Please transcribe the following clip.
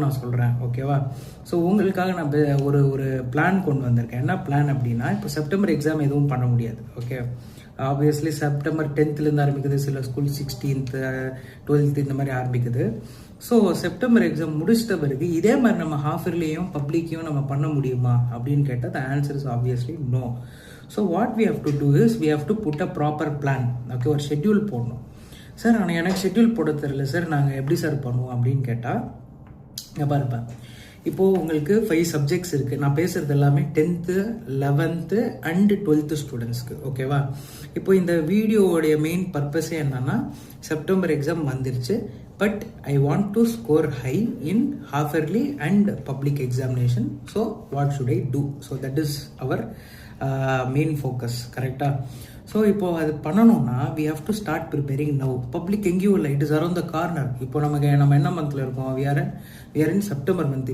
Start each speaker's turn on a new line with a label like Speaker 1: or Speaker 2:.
Speaker 1: நான் சொல்கிறேன், ஓகேவா? ஸோ உங்களுக்காக நான் ஒரு ஒரு பிளான் கொண்டு வந்திருக்கேன். என்ன பிளான் அப்படின்னா, இப்போ செப்டம்பர் எக்ஸாம் எதுவும் பண்ண முடியாது, ஓகே? ஆப்வியஸ்லி செப்டம்பர் 10th ஆரம்பிக்குது, சில ஸ்கூல் 16th 12th இந்த மாதிரி ஆரம்பிக்குது. ஸோ செப்டம்பர் எக்ஸாம் முடிச்சிட்ட பிறகு இதே மாதிரி நம்ம ஹாஃப் இயர்லியும் பப்ளிக்கையும் நம்ம பண்ண முடியுமா அப்படின்னு கேட்டால் the answer is obviously no. So what we have to do is we have to put a proper plan, okay? ஒரு ஷெட்யூல் போடணும். சார் ஆனால் எனக்கு ஷெட்யூல் போட தெரியல சார், நாங்கள் எப்படி சார் பண்ணுவோம் அப்படின்னு கேட்டால் பாருப்பேன். இப்போது உங்களுக்கு 5 சப்ஜெக்ட்ஸ் இருக்குது. நான் பேசுகிறது எல்லாமே 10th 11th அண்ட் 12th ஸ்டூடெண்ட்ஸ்க்கு, ஓகேவா? இப்போ இந்த வீடியோவுடைய மெயின் பர்பஸே என்னன்னா, செப்டம்பர் எக்ஸாம் வந்துருச்சு, but I want to score high in half yearly and public examination. So what should I do? So that is our main focus, கரெக்டாக? ஸோ இப்போ அது பண்ணணும்னா we have to start preparing now. Public எங்கேயும் இல்லை, it is around the corner. இப்போ நம்ம என்ன மந்த்தில் இருக்கோம்? We are in September month.